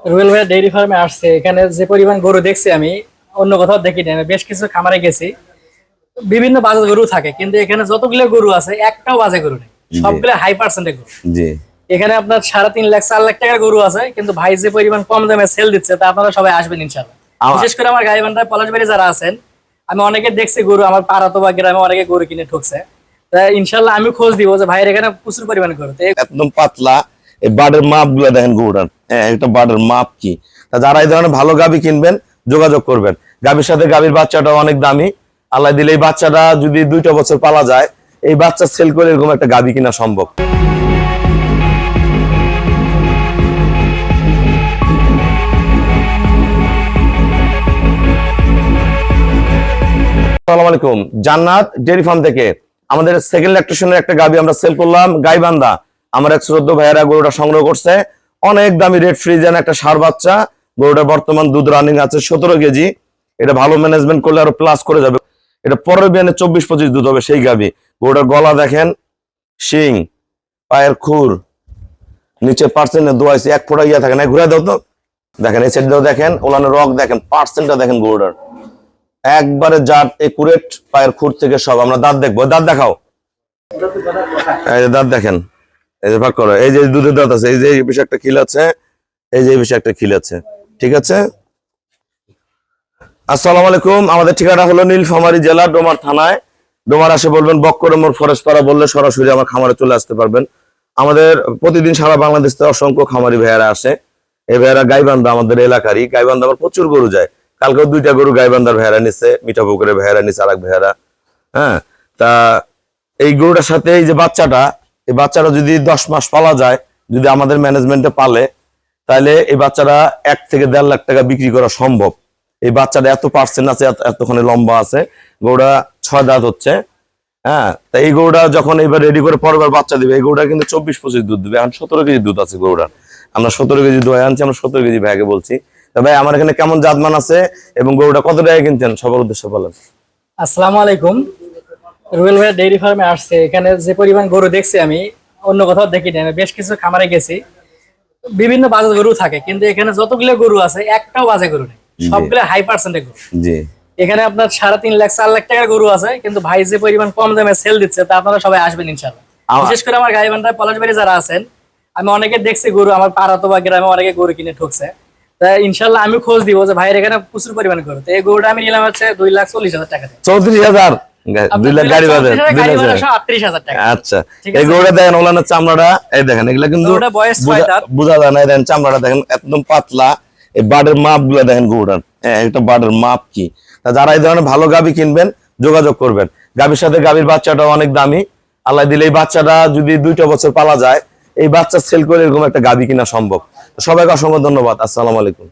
রুবেল ভাই ডেইরি ফার্মে আসছে। এখানে যে পরিমাণ গরু দেখছি আমি অন্য কোথাও দেখিনি। আমি বেশ কিছু খামারে গেছি, বিভিন্ন বাজে গরু থাকে, কিন্তু এখানে যতগুলো গরু আছে একটাও বাজে গরু নেই, জি সবগুলো হাই পার্সেন্টের গরু। জি। এখানে আপনার 3.5 লাখ 4 লাখ টাকার গরু আছে, কিন্তু ভাই যে পরিমাণ কম দামে সেল দিচ্ছে তা আপনারা সবাই আসবেন ইনশাল্লাহ। বিশেষ করে আমার গাইবান্ধায় পলাশবাড়ি যারা আছেন, আমি অনেকে দেখছি গরু আমার পাড়া তো বা গ্রামে অনেকে গরু কিনে ঠকছে। তাই ইনশাল্লাহ আমি খোঁজ দিব যে ভাইয়ের এখানে প্রচুর পরিমাণে গরু। তো একদম পাতলা। এই বার্ডের মাপ গুলা দেখেন গরুটার, হ্যাঁ এটা বার্ডের মাপ কি। তা যারা এই ধরনের ভালো গাভী কিনবেন যোগাযোগ করবেন। গাভীর সাথে গাভীর বাচ্চাটা অনেক দামি। আল্লাহ দিলে এই বাচ্চাটা যদি 2টা বছর পালা যায়, এই বাচ্চা সেল করে এরকম একটা গাভী কিনা সম্ভব। আসসালামু আলাইকুম, জান্নাত ডেয়ারি ফার্ম থেকে আমাদের সেকেন্ড ল্যাকটেশনের একটা গাভী আমরা সেল করলাম। গাইবান্ধা আমার এক শ্রদ্ধ ভাইয়েরা গরুটা সংগ্রহ করছে। অনেক দামি রেড ফ্রিজিয়ান একটা ষাঁড় বাচ্চা। গরুটা বর্তমান দুধ রানিং আছে 17 কেজি। এটা ভালো ম্যানেজমেন্ট করলে আরো প্লাস করে যাবে। এটা পরের বিয়ানে 24-25 দুধ হবে সেই গাভী। গরুটার গলা দেখেন, শিং, পায়ের খুর, নিচে পার্সেন্টে দোয়াইছে, এক ফোঁটা ইয়া থাকে না, ঘুরে দাও তো। দেখেন এই সাইডটাও দেখেন, ওলানের রক দেখেন, পার্সেন্টটা দেখেন গরুটার একবারে জাত একুরেট। পায়ের খুর থেকে সব। আমরা দাঁত দেখবো, দাঁত দেখাও। এই যে দাঁত দেখেন, এই যে ভাগ করো, এই যে দুধের দাঁত আছে, এই যে এই বিষয়ে একটা খিল আছে, এই যে এই বিষয়ে একটা খিল আছে। ঠিক আছে। আসসালামু আলাইকুম, আমাদের ঠিকানা হলো নীলফামারী জেলা ডোমার থানায়। ডোমার আসে বলবেন বক্করমোর ফরেস্ট পাড়া বললে সরাসরি আমার খামারে চলে আসতে পারবেন। আমাদের প্রতিদিন সারা বাংলাদেশ থেকে অসংখ্য খামারি ভাইয়ারা আসে। এই ভাইয়ারা গাইবান্ধা আমাদের এলাকারই। গাইবান্ধা আমার প্রচুর গরু যায়। কালকেও 2টা গরু গাইবান্ধার ভাইয়ারা নিচ্ছে, মিঠাপুকুরের ভাইয়ারা নিচ্ছে, আরেক ভাইয়ারা। হ্যাঁ, তা এই গরুটার সাথে এই যে বাচ্চাটা, এই বাচ্চাটা যদি 10 মাস পালা যায়, যদি আমাদের ম্যানেজমেন্টে পালে, তাহলে এই বাচ্চাটা 1 থেকে 1.5 লাখ টাকা বিক্রি করা সম্ভব। এই বাচ্চাটা এত পার্সেন্ট আছে, এতখানি লম্বা আছে। গরুটা 6 দাঁত হচ্ছে। হ্যাঁ, তা এই গরুটা যখন এবার রেডি করে পরবার বাচ্চা দিবে, এই গরুটা কিন্তু 24-25 দুধ দিবে। এখন 17 কেজি দুধ আছে গরুটার। আমরা 17 কেজি দোয়া আনছি, আমরা 17 কেজি ভাইকে বলছি। তা ভাই আমার এখানে কেমন জাতমান আছে এবং গরুটা কত টাকা কিনতেন সবার উদ্দেশ্যে বলেন। আসসালামু আলাইকুম, রুবেল ভাই ডেইরি ফার্মে আসছে। এখানে যে পরিমাণ গরু দেখছি আমি অন্য কোথাও দেখিনি। আমি বেশ কিছু খামারে গেছি, বিভিন্ন বাজে গরু থাকে, কিন্তু এখানে যতগুলো গরু আছে একটাও বাজে গরু নেই, সবগুলো হাই পার্সেন্টের গরু। জি। এখানে আপনার 3.5 লাখ 4 লাখ টাকার গরু আছে, কিন্তু ভাই যে পরিমাণ কম দামে সেল দিচ্ছে তা আপনারা সবাই আসবেন ইনশাল্লাহ। বিশেষ করে আমার গাইবান্ধায় পলাশবাড়ি যারা আছেন, আমি অনেকে দেখছি গরু আমার পাড়া তো বা গ্রামে অনেকে গরু কিনে ঠকছে। তাই ইনশাল্লাহ আমি খোঁজ দিব যে ভাইয়ের এখানে প্রচুর পরিমাণে গরু। তো এই গরুটা আমি নিলাম হচ্ছে 2,40,000 টাকা দিয়ে। 34,000, 2 লাখ গাড়ি বাজার, 38,000 টাকা। আচ্ছা। এই গরুটা দেখেন, ওলানের চামড়াটা এই দেখেন, এগুলা কিন্তু বোঝা যায় না। এই দেখেন চামড়াটা দেখেন একদম পাতলা। এই বার্ডের মাপ গুলা দেখেন গরুটার, হ্যাঁ এটা বার্ডের মাপ কি। তা যারা এই ধরনের ভালো গাভী কিনবেন যোগাযোগ করবেন। গাভীর সাথে গাভীর বাচ্চাটা অনেক দামি। আল্লাহ দিলে এই বাচ্চাটা যদি 2টা বছর পালা যায়, এই বাচ্চা সেল করে এরকম একটা গাভী কিনা সম্ভব। সবাইকে অসংখ্য ধন্যবাদ। আসসালামু আলাইকুম।